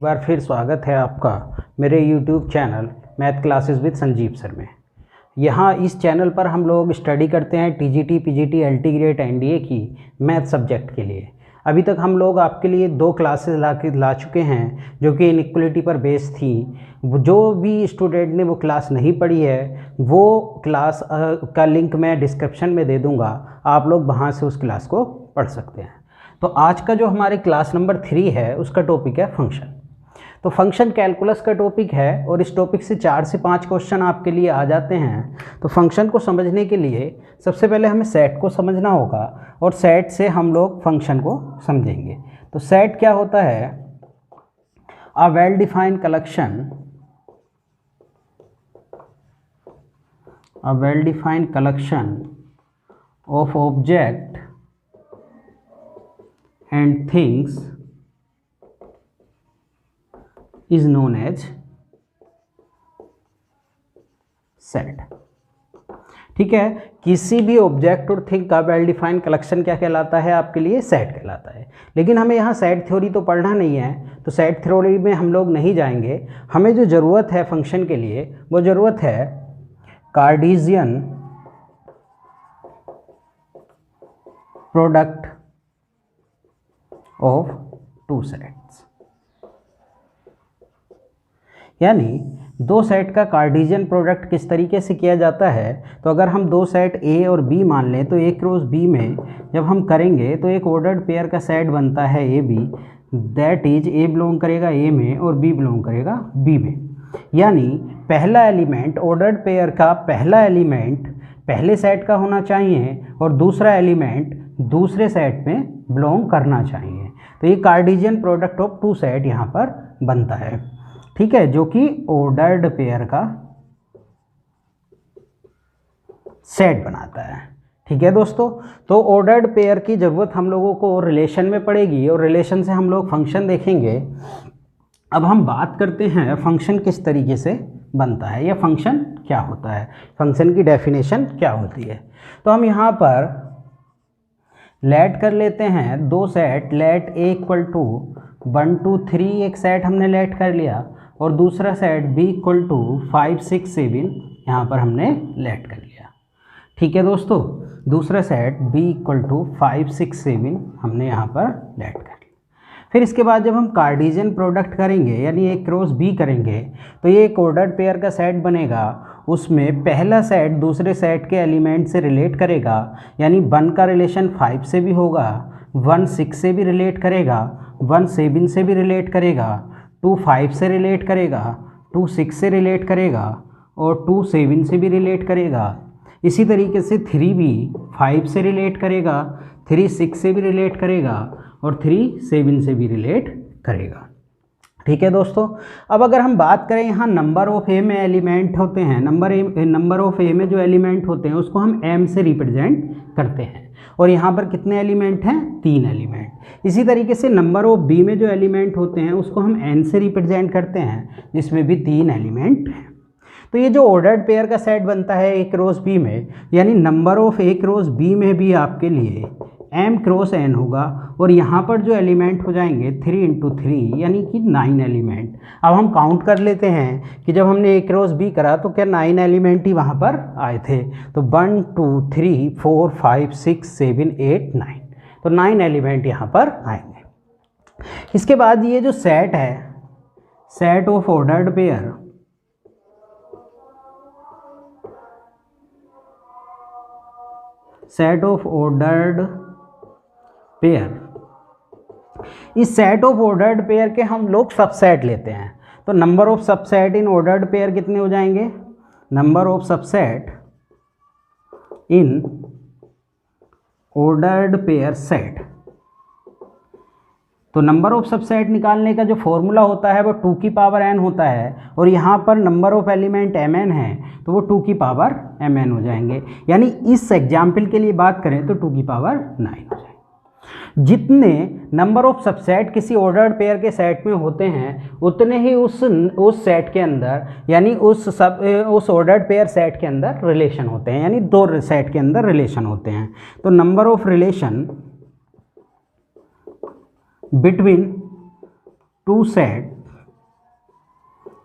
बार फिर स्वागत है आपका मेरे YouTube channel math classes with Sanjeev sir में। यहाँ इस चैनल पर हम लोग स्टडी करते हैं TGT, PGT, LT grade, NDA की मैथ सब्जेक्ट के लिए। अभी तक हम लोग आपके लिए 2 क्लासेस ला चुके हैं जो कि इनइक्वलिटी पर बेस्ड थी। जो भी स्टूडेंट ने वो क्लास नहीं पढ़ी है वो क्लास का लिंक मैं डिस्क्रिप्शन में दे दूँगा, आप लोग वहाँ से उस क्लास को पढ़ सकते हैं। तो आज का जो हमारे क्लास नंबर 3 है उसका टॉपिक है फंक्शन। तो फंक्शन कैलकुलस का टॉपिक है और इस टॉपिक से 4 से 5 क्वेश्चन आपके लिए आ जाते हैं। तो फंक्शन को समझने के लिए सबसे पहले हमें सेट को समझना होगा और सेट से हम लोग फंक्शन को समझेंगे। तो सेट क्या होता है? A well defined collection of object and things is known as set. ठीक है, किसी भी ऑब्जेक्ट और थिंग का वेल डिफाइन कलेक्शन क्या कहलाता है? आपके लिए सेट कहलाता है। लेकिन हमें यहाँ सेट थ्योरी तो पढ़ना नहीं है, तो सेट थ्योरी में हम लोग नहीं जाएंगे। हमें जो ज़रूरत है फंक्शन के लिए वो ज़रूरत है कार्टेशियन प्रोडक्ट ऑफ 2 सेट्स, यानी 2 सेट का कार्टेशियन प्रोडक्ट किस तरीके से किया जाता है। तो अगर हम 2 सेट ए और बी मान लें तो ए क्रॉस बी में जब हम करेंगे तो एक ऑर्डर्ड पेयर का सेट बनता है A B, that is A belong करेगा ए में और बी बिलोंग करेगा बी में। यानी पहला एलिमेंट ऑर्डर्ड पेयर का पहला एलिमेंट पहले सेट का होना चाहिए और दूसरा एलिमेंट दूसरे सेट में बिलोंग करना चाहिए। तो ये कार्टेशियन प्रोडक्ट ऑफ 2 सेट यहाँ पर बनता है। ठीक है, जो कि ऑर्डर्ड पेयर का सेट बनाता है। ठीक है दोस्तों, तो ऑर्डर्ड पेयर की ज़रूरत हम लोगों को रिलेशन में पड़ेगी और रिलेशन से हम लोग फंक्शन देखेंगे। अब हम बात करते हैं फंक्शन किस तरीके से बनता है या फंक्शन क्या होता है, फंक्शन की डेफिनेशन क्या होती है। तो हम यहाँ पर लेट कर लेते हैं 2 set, let A equal to 1 2 3 एक सेट हमने लेट कर लिया और दूसरा सेट b इक्वल टू 5 6 7 यहाँ पर हमने लेट कर लिया। ठीक है दोस्तों, दूसरा सेट b इक्वल टू 5 6 7 हमने यहाँ पर लेट कर लिया। फिर इसके बाद जब हम कार्टेशियन प्रोडक्ट करेंगे यानी ए क्रॉस b करेंगे तो ये एक ऑर्डर्ड पेयर का सेट बनेगा। उसमें पहला सेट दूसरे सेट के एलिमेंट से रिलेट करेगा, यानी 1 का रिलेशन 5 से भी होगा, 1 6 से भी रिलेट करेगा, 1 7 से भी रिलेट करेगा, 2 5 से रिलेट करेगा, 2 6 से रिलेट करेगा और 2 7 से भी रिलेट करेगा। इसी तरीके से 3 भी 5 से रिलेट करेगा, 3 6 से भी रिलेट करेगा और 3 7 से भी रिलेट करेगा। ठीक है दोस्तों, अब अगर हम बात करें यहाँ नंबर ऑफ ए में एलिमेंट होते हैं, नंबर ऑफ ए में जो एलिमेंट होते हैं उसको हम एम से रिप्रेजेंट करते हैं और यहाँ पर कितने एलिमेंट हैं? 3 एलिमेंट। इसी तरीके से नंबर ऑफ बी में जो एलिमेंट होते हैं उसको हम एन से रिप्रेजेंट करते हैं जिसमें भी 3 एलिमेंट हैं। तो ये जो ऑर्डर्ड पेयर का सेट बनता है ए क्रॉस बी में, यानी number of A cross B में भी आपके लिए m क्रॉस n होगा और यहाँ पर जो एलिमेंट हो जाएंगे 3 इंटू 3 यानी कि 9 एलिमेंट। अब हम काउंट कर लेते हैं कि जब हमने ए क्रॉस बी करा तो क्या 9 एलिमेंट ही वहाँ पर आए थे। तो 1 2 3 4 5 6 7 8 9, तो 9 एलिमेंट यहाँ पर आएंगे। इसके बाद ये जो सेट है, set of ordered pair, set of ordered pair, इस सेट ऑफ ऑर्डर्ड पेयर के हम लोग सबसेट लेते हैं। तो number of subset in ordered pair कितने हो जाएंगे? Number of subset in ordered pair set. तो नंबर ऑफ सबसेट निकालने का जो फॉर्मूला होता है वो 2 की पावर n होता है और यहाँ पर नंबर ऑफ एलिमेंट mn है तो वो 2 की पावर mn हो जाएंगे। यानी इस एग्जाम्पल के लिए बात करें तो 2 की पावर 9 हो जाएंगे। जितने नंबर ऑफ सबसेट किसी ऑर्डर्ड पेयर के सेट में होते हैं उतने ही उस सेट के अंदर यानी उस ऑर्डर्ड पेयर सेट के अंदर रिलेशन होते हैं, यानी 2 सेट के अंदर रिलेशन होते हैं। तो number of relation between 2 set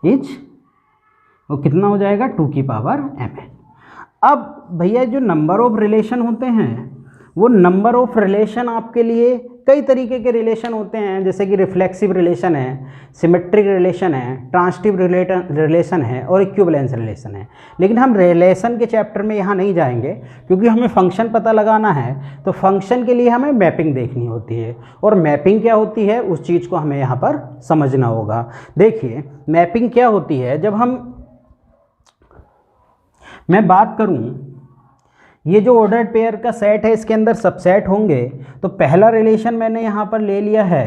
is, वो कितना हो जाएगा 2 की पावर mn। अब भैया जो नंबर ऑफ रिलेशन होते हैं, वो नंबर ऑफ रिलेशन आपके लिए कई तरीके के रिलेशन होते हैं, जैसे कि रिफ्लेक्सिव रिलेशन है, सिमेट्रिक रिलेशन है, ट्रांसिटिव रिलेशन है और इक्विवेलेंस रिलेशन है। लेकिन हम रिलेशन के चैप्टर में यहाँ नहीं जाएंगे, क्योंकि हमें फंक्शन पता लगाना है। तो फंक्शन के लिए हमें मैपिंग देखनी होती है, और मैपिंग क्या होती है उस चीज़ को हमें यहाँ पर समझना होगा। देखिए मैपिंग क्या होती है, जब मैं बात करूँ, ये जो ऑर्डर्ड पेयर का सेट है इसके अंदर सबसेट होंगे। तो पहला रिलेशन मैंने यहाँ पर ले लिया है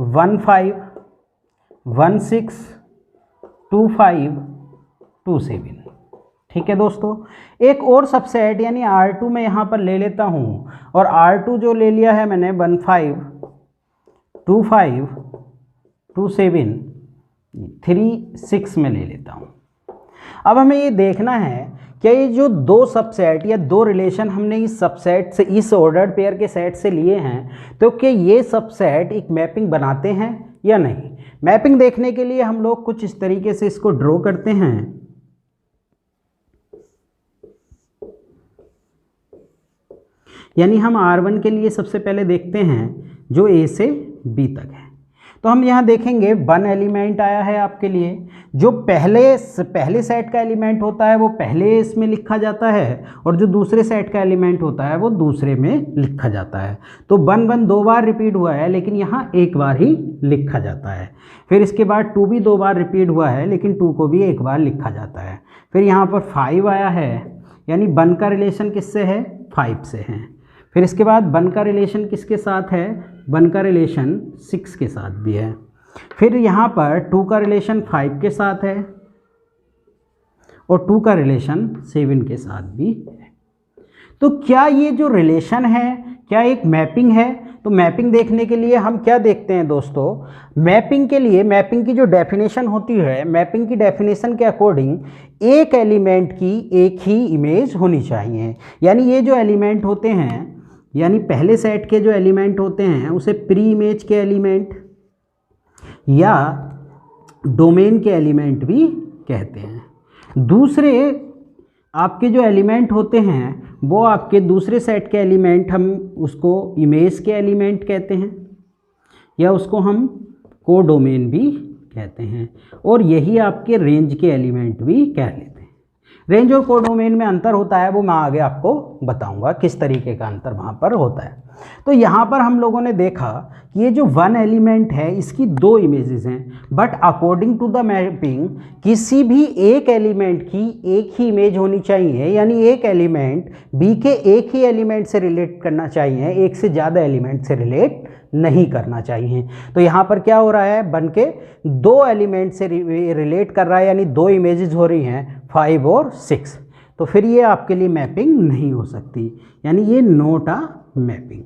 1 5 1 6 2 5 2 7। ठीक है दोस्तों, एक और सबसेट यानी R2 में यहाँ पर ले लेता हूँ, और R2 जो ले लिया है मैंने 1 5 2 5 2 7 3 6 में ले लेता हूँ। अब हमें ये देखना है क्या ये जो दो सबसेट या दो रिलेशन हमने इस सबसेट से, इस ऑर्डर्ड पेयर के सेट से लिए हैं, तो क्या ये सबसेट एक मैपिंग बनाते हैं या नहीं। मैपिंग देखने के लिए हम लोग कुछ इस तरीके से इसको ड्रॉ करते हैं। यानी हम R1 के लिए सबसे पहले देखते हैं जो A से B तक है। तो हम यहाँ देखेंगे 1 एलिमेंट आया है आपके लिए, जो पहले सेट का एलिमेंट होता है वो पहले इसमें लिखा जाता है, और जो दूसरे सेट का एलिमेंट होता है वो दूसरे में लिखा जाता है। तो 1 1 2 बार रिपीट हुआ है, लेकिन यहाँ एक बार ही लिखा जाता है। फिर इसके बाद 2 भी 2 बार रिपीट हुआ है, लेकिन 2 को भी एक बार लिखा जाता है। फिर यहाँ पर 5 आया है, यानी 1 का रिलेशन किससे है, 5 से है। फिर इसके बाद 1 का रिलेशन किसके साथ है, 1 का रिलेशन 6 के साथ भी है। फिर यहाँ पर 2 का रिलेशन 5 के साथ है, और 2 का रिलेशन 7 के साथ भी है। तो क्या ये जो रिलेशन है क्या एक मैपिंग है। तो मैपिंग देखने के लिए हम क्या देखते हैं दोस्तों, मैपिंग के लिए मैपिंग की जो डेफिनेशन होती है, मैपिंग की डेफिनेशन के अकॉर्डिंग एक एलिमेंट की एक ही इमेज होनी चाहिए। यानी ये जो एलिमेंट होते हैं, यानी पहले सेट के जो एलिमेंट होते हैं उसे प्री इमेज के एलिमेंट या डोमेन के एलिमेंट भी कहते हैं। दूसरे आपके जो एलिमेंट होते हैं वो आपके दूसरे सेट के एलिमेंट, हम उसको इमेज के एलिमेंट कहते हैं, या उसको हम कोडोमेन भी कहते हैं, और यही आपके रेंज के एलिमेंट भी कह लेते हैं। रेंज और कोडोमेन में अंतर होता है, वो मैं आगे आपको बताऊंगा किस तरीके का अंतर वहाँ पर होता है। तो यहाँ पर हम लोगों ने देखा कि ये जो 1 एलिमेंट है इसकी 2 इमेजेस हैं, but according to the mapping किसी भी एक एलिमेंट की एक ही इमेज होनी चाहिए। यानी एक एलिमेंट बी के एक ही एलिमेंट से रिलेट करना चाहिए, एक से ज़्यादा एलिमेंट से रिलेट नहीं करना चाहिए। तो यहाँ पर क्या हो रहा है, बन के 2 एलिमेंट से रिलेट कर रहा है, यानी 2 इमेजेस हो रही हैं 5 और 6। तो फिर ये आपके लिए मैपिंग नहीं हो सकती, यानी ये नॉट अ मैपिंग,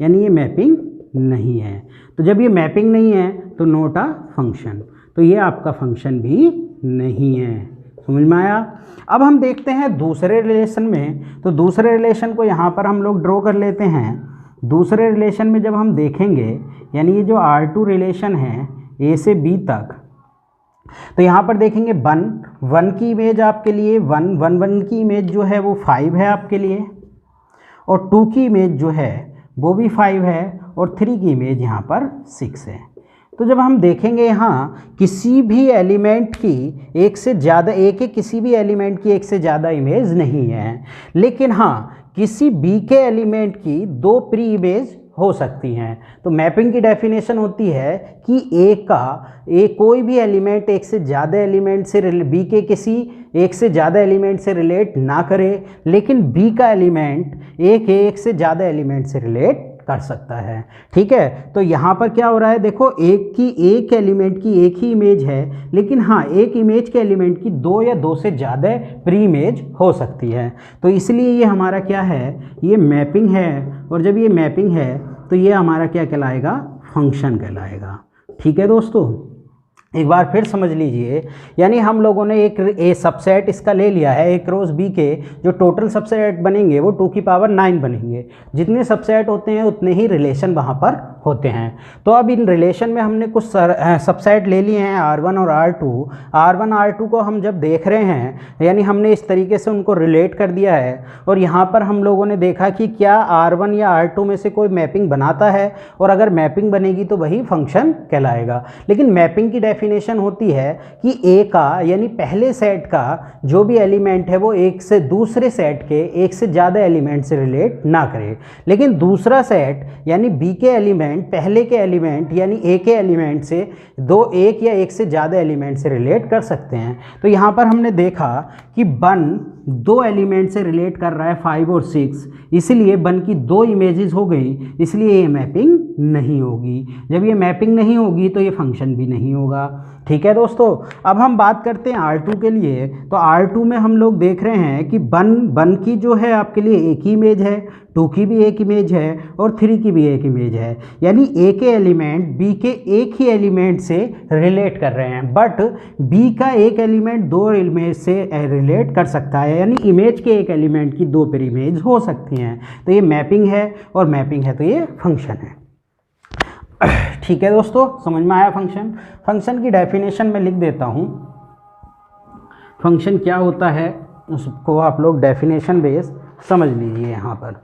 यानी ये मैपिंग नहीं है। तो जब ये मैपिंग नहीं है तो नॉट अ फंक्शन, तो ये आपका फंक्शन भी नहीं है। समझ में आया। अब हम देखते हैं दूसरे रिलेशन में। तो दूसरे रिलेशन को यहाँ पर हम लोग ड्रॉ कर लेते हैं। दूसरे रिलेशन में जब हम देखेंगे, यानी ये जो R2 रिलेशन है A से B तक, तो यहाँ पर देखेंगे 1 की इमेज आपके लिए 1 की इमेज जो है वो 5 है आपके लिए, और 2 की इमेज जो है वो भी 5 है, और 3 की इमेज यहाँ पर 6 है। तो जब हम देखेंगे यहाँ किसी भी एलिमेंट की एक से ज़्यादा, किसी भी एलिमेंट की एक से ज़्यादा इमेज नहीं है, लेकिन हाँ किसी बी के एलिमेंट की 2 प्री इमेज हो सकती हैं। तो मैपिंग की डेफिनेशन होती है कि कोई भी एलिमेंट एक से ज़्यादा एलिमेंट से बी के किसी एक से ज़्यादा एलिमेंट से रिलेट ना करे, लेकिन बी का एलिमेंट एक से ज़्यादा एलिमेंट से रिलेट कर सकता है। ठीक है, तो यहाँ पर क्या हो रहा है, देखो एक एलिमेंट की एक ही इमेज है, लेकिन हाँ एक इमेज के एलिमेंट की 2 या 2 से ज़्यादा प्री इमेज हो सकती है। तो इसलिए ये हमारा क्या है, ये मैपिंग है, और जब ये मैपिंग है तो ये हमारा क्या कहलाएगा, फंक्शन कहलाएगा। ठीक है दोस्तों, एक बार फिर समझ लीजिए, यानी हम लोगों ने एक सबसेट इसका ले लिया है, A क्रॉस B के जो टोटल सबसेट बनेंगे वो 2 की पावर 9 बनेंगे। जितने सबसेट होते हैं उतने ही रिलेशन वहाँ पर होते हैं। तो अब इन रिलेशन में हमने कुछ सबसेट ले लिए हैं R1 और R2। R1 R2 को हम जब देख रहे हैं यानी हमने इस तरीके से उनको रिलेट कर दिया है, और यहाँ पर हम लोगों ने देखा कि क्या R1 या R2 में से कोई मैपिंग बनाता है, और अगर मैपिंग बनेगी तो वही फंक्शन कहलाएगा। लेकिन मैपिंग की डेफिनेशन होती है कि ए का यानी पहले सेट का जो भी एलिमेंट है वो एक से दूसरे सेट के एक से ज़्यादा एलिमेंट से रिलेट ना करे, लेकिन दूसरा सेट यानी बी के एलिमेंट पहले के एलिमेंट यानी ए के एलिमेंट से एक या एक से ज़्यादा एलिमेंट से रिलेट कर सकते हैं। तो यहाँ पर हमने देखा कि बन दो एलिमेंट से रिलेट कर रहा है 5 और 6, इसलिए बन की दो इमेजेस हो गई, इसलिए ये मैपिंग नहीं होगी। जब ये मैपिंग नहीं होगी तो ये फंक्शन भी नहीं होगा। ठीक है दोस्तों, अब हम बात करते हैं R2 के लिए। तो R2 में हम लोग देख रहे हैं कि बन की जो है आपके लिए एक ही इमेज है, 2 की भी एक इमेज है और 3 की भी एक इमेज है, यानी ए के एलिमेंट बी के एक ही एलिमेंट से रिलेट कर रहे हैं, बट बी का एक एलिमेंट दो इमेज से रिलेट कर सकता है, यानी इमेज के एक एलिमेंट की दो फिर इमेज हो सकती हैं। तो ये मैपिंग है, और मैपिंग है तो ये फंक्शन है। ठीक है दोस्तों, समझ में आया फंक्शन। फंक्शन की डेफिनेशन में लिख देता हूँ, फंक्शन क्या होता है उसको आप लोग डेफिनेशन बेस समझ लीजिए। यहाँ पर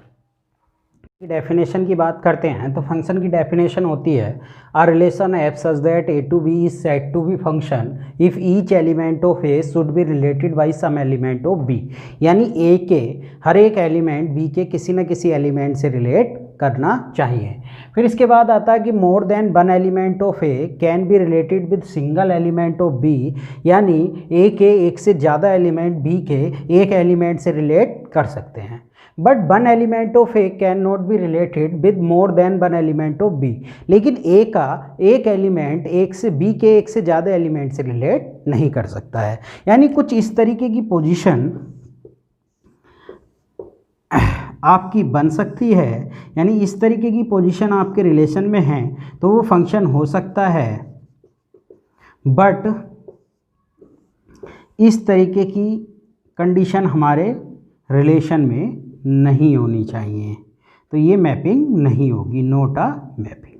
डेफिनेशन की बात करते हैं तो फंक्शन की डेफिनेशन होती है a relation f such that A to B is said to be function if each element of A should be related by some element of B, यानी ए के हर एक एलिमेंट बी के किसी न किसी एलिमेंट से रिलेट करना चाहिए। फिर इसके बाद आता है कि more than one element of A can be related with single element of B, यानी ए के एक से ज़्यादा एलिमेंट बी के एक एलिमेंट से रिलेट कर सकते हैं। But one element of A can not be related with more than one element of B, लेकिन ए का एक एलिमेंट एक से बी के एक से ज़्यादा एलिमेंट से रिलेट नहीं कर सकता है। यानी कुछ इस तरीके की पोजीशन आपकी बन सकती है, यानी इस तरीके की पोजीशन आपके रिलेशन में है तो वो फंक्शन हो सकता है, बट इस तरीके की कंडीशन हमारे रिलेशन में नहीं होनी चाहिए, तो ये मैपिंग नहीं होगी, नॉट अ मैपिंग।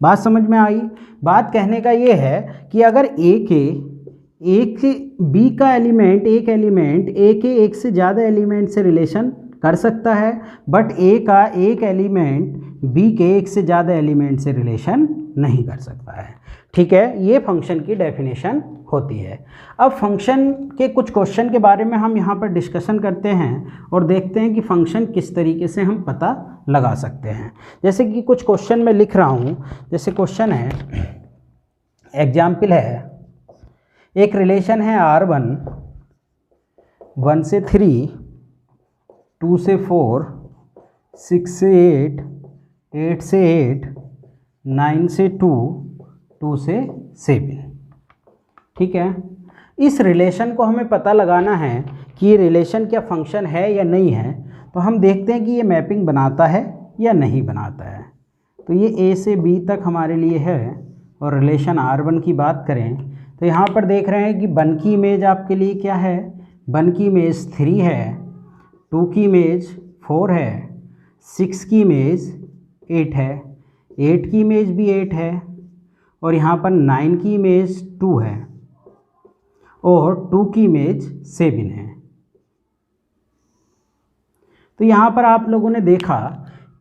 बात समझ में आई? बात कहने का ये है कि अगर एक बी का एलिमेंट एक एक से ज़्यादा एलिमेंट से रिलेशन कर सकता है, बट ए का एक एलिमेंट बी के एक से ज़्यादा एलिमेंट से रिलेशन नहीं कर सकता है। ठीक है, ये फंक्शन की डेफिनेशन होती है। अब फंक्शन के कुछ क्वेश्चन के बारे में हम यहाँ पर डिस्कशन करते हैं और देखते हैं कि फंक्शन किस तरीके से हम पता लगा सकते हैं। जैसे कि कुछ क्वेश्चन में लिख रहा हूँ, जैसे क्वेश्चन है, एग्जाम्पल है, एक रिलेशन है R1 1 से 3, 2 से 4, 6 से 8, 8 से 8, 9 से 2, 2 से 7। ठीक है, इस रिलेशन को हमें पता लगाना है कि ये रिलेशन क्या फंक्शन है या नहीं है। तो हम देखते हैं कि ये मैपिंग बनाता है या नहीं बनाता है। तो ये ए से बी तक हमारे लिए है, और रिलेशन R1 की बात करें तो यहाँ पर देख रहे हैं कि बन की इमेज आपके लिए क्या है, बन की इमेज 3 है, 2 की इमेज 4 है, 6 की इमेज 8 है, 8 की इमेज भी 8 है, और यहाँ पर 9 की इमेज 2 है, और 2 की इमेज 7 है। तो यहाँ पर आप लोगों ने देखा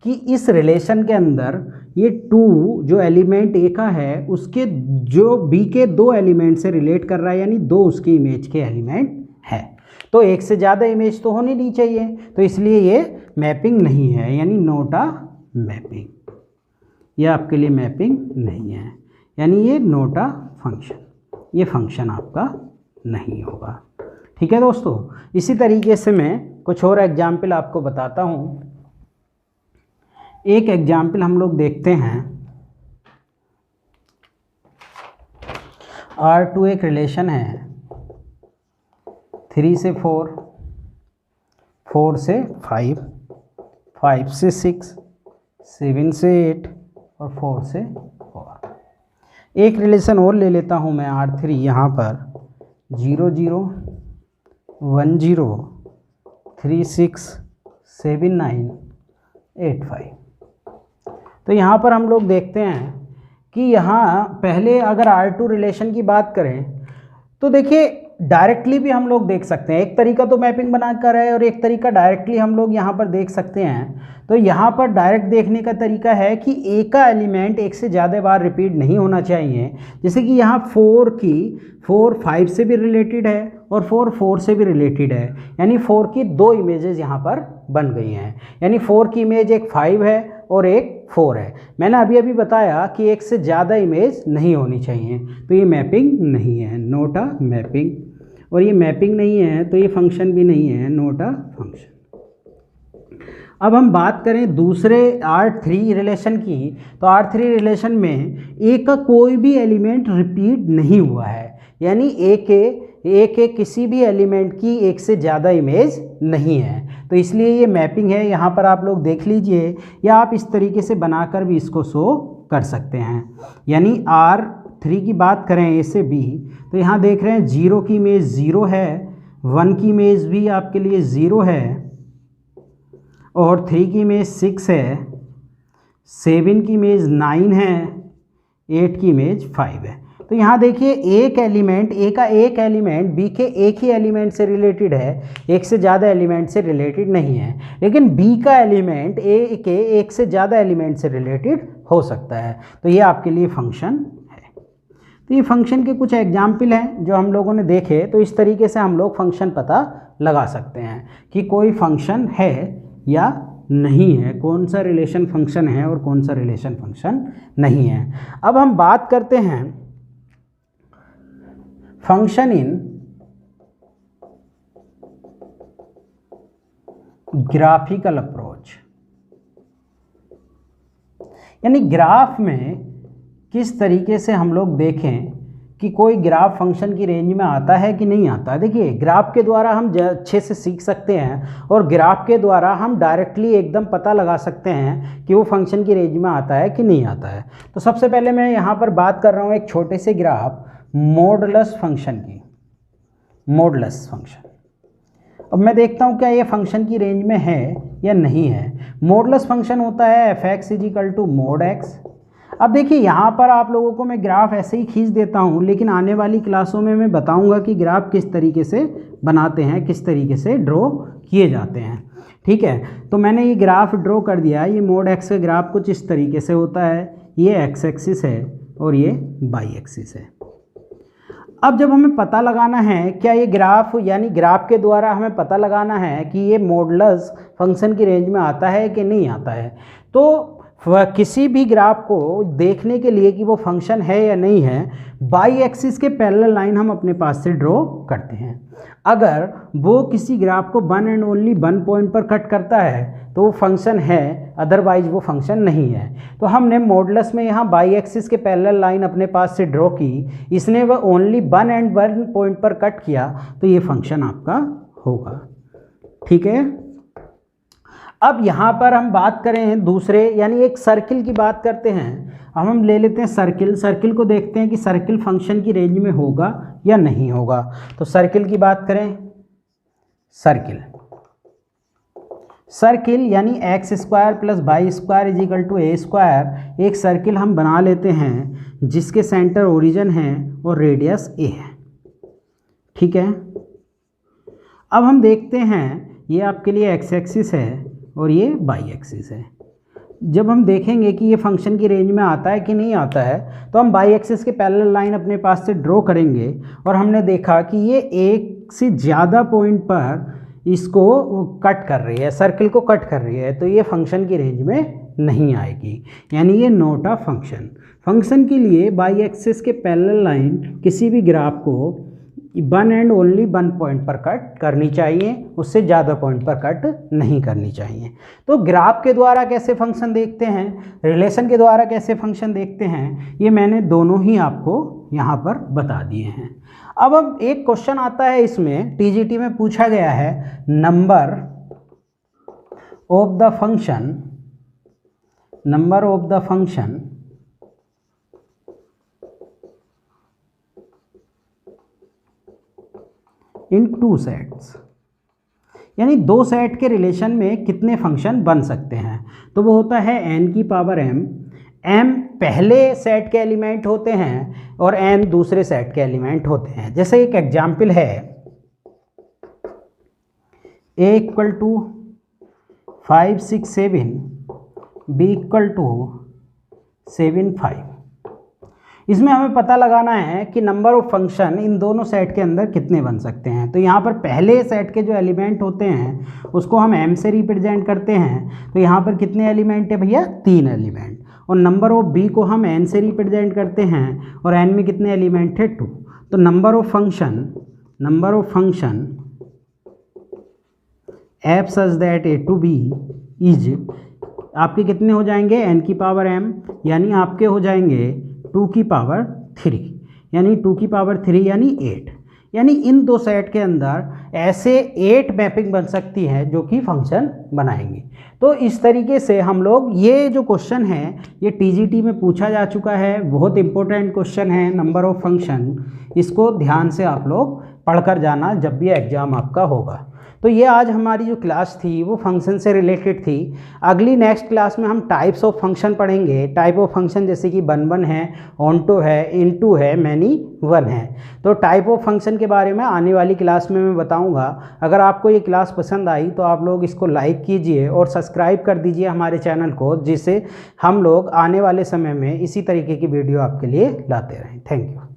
कि इस रिलेशन के अंदर ये 2 जो एलिमेंट ए का है उसके जो बी के दो एलिमेंट से रिलेट कर रहा है, यानी दो उसकी इमेज के एलिमेंट है। तो एक से ज़्यादा इमेज तो होनी नहीं चाहिए, तो इसलिए ये मैपिंग नहीं है, यानी नॉट अ मैपिंग। ये आपके लिए मैपिंग नहीं है, यानी ये नॉट अ फंक्शन, ये फंक्शन आपका नहीं होगा। ठीक है दोस्तों, इसी तरीके से मैं कुछ और एग्जाम्पल आपको बताता हूँ। एक एग्जाम्पल हम लोग देखते हैं, R2 एक रिलेशन है 3 से 4, 4 से 5, 5 से 6, 7 से 8 और 4 से 4। एक रिलेशन और ले लेता हूँ मैं R3, यहाँ पर 0 0 1 0 3 6 7 9 8 5। तो यहाँ पर हम लोग देखते हैं कि यहाँ पहले अगर R2 रिलेशन की बात करें तो देखिए डायरेक्टली भी हम लोग देख सकते हैं। एक तरीका तो मैपिंग बना कर है और एक तरीका डायरेक्टली हम लोग यहाँ पर देख सकते हैं। तो यहाँ पर डायरेक्ट देखने का तरीका है कि ए का एलिमेंट एक से ज़्यादा बार रिपीट नहीं होना चाहिए। जैसे कि यहाँ 4 5 से भी रिलेटेड है और 4 से भी रिलेटेड है, यानी 4 की 2 इमेजेस यहाँ पर बन गई हैं। यानी 4 की इमेज एक 5 है और एक 4 है। मैंने अभी अभी बताया कि एक से ज़्यादा इमेज नहीं होनी चाहिए, तो ये मैपिंग नहीं है, नोट अ मैपिंग। और ये मैपिंग नहीं है तो ये फंक्शन भी नहीं है, नोट अ फंक्शन। अब हम बात करें दूसरे R3 रिलेशन की, तो R3 रिलेशन में ए का कोई भी एलिमेंट रिपीट नहीं हुआ है, यानी ए के किसी भी एलिमेंट की एक से ज़्यादा इमेज नहीं है, तो इसलिए ये मैपिंग है। यहाँ पर आप लोग देख लीजिए, या आप इस तरीके से बनाकर भी इसको शो कर सकते हैं। यानी R3 की बात करें ए से बी, तो यहाँ देख रहे हैं 0 की इमेज 0 है, 1 की इमेज भी आपके लिए 0 है, और 3 की इमेज 6 है, 7 की इमेज 9 है, 8 की इमेज 5 है। तो यहाँ देखिए एक एलिमेंट, ए का एक एलिमेंट बी के एक ही एलिमेंट से रिलेटेड है, एक से ज़्यादा एलिमेंट से रिलेटेड नहीं है। लेकिन बी का एलिमेंट ए के एक से ज़्यादा एलिमेंट से रिलेटेड हो सकता है, तो ये आपके लिए फंक्शन है। तो ये फंक्शन के कुछ एग्जाम्पल हैं जो हम लोगों ने देखे। तो इस तरीके से हम लोग फंक्शन पता लगा सकते हैं कि कोई फंक्शन है या नहीं है, कौन सा रिलेशन फंक्शन है और कौन सा रिलेशन फंक्शन नहीं है। अब हम बात करते हैं फंक्शन इन ग्राफिकल अप्रोच, यानी ग्राफ में किस तरीके से हम लोग देखें कि कोई ग्राफ फंक्शन की रेंज में आता है कि नहीं आता है। देखिए ग्राफ के द्वारा हम अच्छे से सीख सकते हैं और ग्राफ के द्वारा हम डायरेक्टली एकदम पता लगा सकते हैं कि वो फंक्शन की रेंज में आता है कि नहीं आता है। तो सबसे पहले मैं यहाँ पर बात कर रहा हूँ एक छोटे से ग्राफ मॉडुलस फंक्शन की, मॉडुलस फंक्शन। अब मैं देखता हूँ क्या ये फंक्शन की रेंज में है या नहीं है। मॉडुलस फंक्शन होता है f(x) = mod x। अब देखिए यहाँ पर आप लोगों को मैं ग्राफ ऐसे ही खींच देता हूँ, लेकिन आने वाली क्लासों में मैं बताऊँगा कि ग्राफ किस तरीके से बनाते हैं, किस तरीके से ड्रॉ किए जाते हैं। ठीक है, तो मैंने ये ग्राफ ड्रॉ कर दिया। ये mod x का ग्राफ कुछ इस तरीके से होता है, ये x एक्सिस है और ये y एक्सिस है। अब जब हमें पता लगाना है क्या ये ग्राफ, यानी ग्राफ के द्वारा हमें पता लगाना है कि ये मॉडुलस फंक्शन की रेंज में आता है कि नहीं आता है, तो किसी भी ग्राफ को देखने के लिए कि वो फंक्शन है या नहीं है, बाई एक्सिस के पैरेलल लाइन हम अपने पास से ड्रॉ करते हैं। अगर वो किसी ग्राफ को 1 एंड ओनली 1 पॉइंट पर कट करता है तो वो फंक्शन है, अदरवाइज वो फंक्शन नहीं है। तो हमने मॉडुलस में यहाँ बाई एक्सिस के पैरेलल लाइन अपने पास से ड्रॉ की, इसने वह ओनली 1 एंड 1 पॉइंट पर कट किया, तो ये फंक्शन आपका होगा। ठीक है, अब यहाँ पर हम बात करें दूसरे, यानी एक सर्किल की बात करते हैं। अब हम ले लेते हैं सर्किल को देखते हैं कि सर्किल फंक्शन की रेंज में होगा या नहीं होगा। तो सर्किल की बात करें, सर्किल यानी x² + y² = a², एक सर्किल हम बना लेते हैं जिसके सेंटर ओरिजिन है और रेडियस a है। ठीक है, अब हम देखते हैं ये आपके लिए x एक्सिस है और ये y एक्सिस है। जब हम देखेंगे कि ये फंक्शन की रेंज में आता है कि नहीं आता है, तो हम y एक्सिस के पैरेलल लाइन अपने पास से ड्रॉ करेंगे और हमने देखा कि ये एक से ज़्यादा पॉइंट पर इसको कट कर रही है, सर्किल को कट कर रही है, तो ये फंक्शन की रेंज में नहीं आएगी, यानी ये नॉट अ फंक्शन। फंक्शन के लिए y एक्सिस के पैरेलल लाइन किसी भी ग्राफ को 1 एंड ओनली 1 पॉइंट पर कट करनी चाहिए, उससे ज़्यादा पॉइंट पर कट नहीं करनी चाहिए। तो ग्राफ के द्वारा कैसे फंक्शन देखते हैं, रिलेशन के द्वारा कैसे फंक्शन देखते हैं, ये मैंने दोनों ही आपको यहाँ पर बता दिए हैं। अब एक क्वेश्चन आता है इसमें, टीजीटी में पूछा गया है, number of the function in 2 sets, यानी 2 सेट के रिलेशन में कितने फंक्शन बन सकते हैं। तो वो होता है n⁻m m पहले सेट के एलिमेंट होते हैं और n दूसरे सेट के एलिमेंट होते हैं। जैसे एक एग्जाम्पल है a equal to 5 6 7, b equal to 7 5। इसमें हमें पता लगाना है कि नंबर ऑफ फंक्शन इन दोनों सेट के अंदर कितने बन सकते हैं। तो यहाँ पर पहले सेट के जो एलिमेंट होते हैं उसको हम m से रिप्रेजेंट करते हैं। तो यहाँ पर कितने एलिमेंट है भैया, 3 एलिमेंट। और नंबर ऑफ b को हम n से रिप्रेजेंट करते हैं और n में कितने एलिमेंट है, 2। तो number of function f such that a to b is आपके कितने हो जाएंगे, n की पावर m, यानी आपके हो जाएंगे 2 की पावर 3, यानी 2 की पावर 3 यानी 8। यानी इन दो सेट के अंदर ऐसे 8 मैपिंग बन सकती है जो कि फंक्शन बनाएंगे। तो इस तरीके से हम लोग, ये जो क्वेश्चन है ये टीजीटी में पूछा जा चुका है, बहुत इंपॉर्टेंट क्वेश्चन है नंबर ऑफ फंक्शन। इसको ध्यान से आप लोग पढ़कर जाना जब भी एग्जाम आपका होगा। तो ये आज हमारी जो क्लास थी वो फंक्शन से रिलेटेड थी। अगली नेक्स्ट क्लास में हम टाइप्स ऑफ फंक्शन पढ़ेंगे। टाइप ऑफ फंक्शन जैसे कि वन वन है, ऑनटो है, इनटू है, मैनी वन है। तो टाइप ऑफ फंक्शन के बारे में आने वाली क्लास में मैं बताऊंगा। अगर आपको ये क्लास पसंद आई तो आप लोग इसको लाइक कीजिए और सब्सक्राइब कर दीजिए हमारे चैनल को, जिससे हम लोग आने वाले समय में इसी तरीके की वीडियो आपके लिए लाते रहें। Thank you.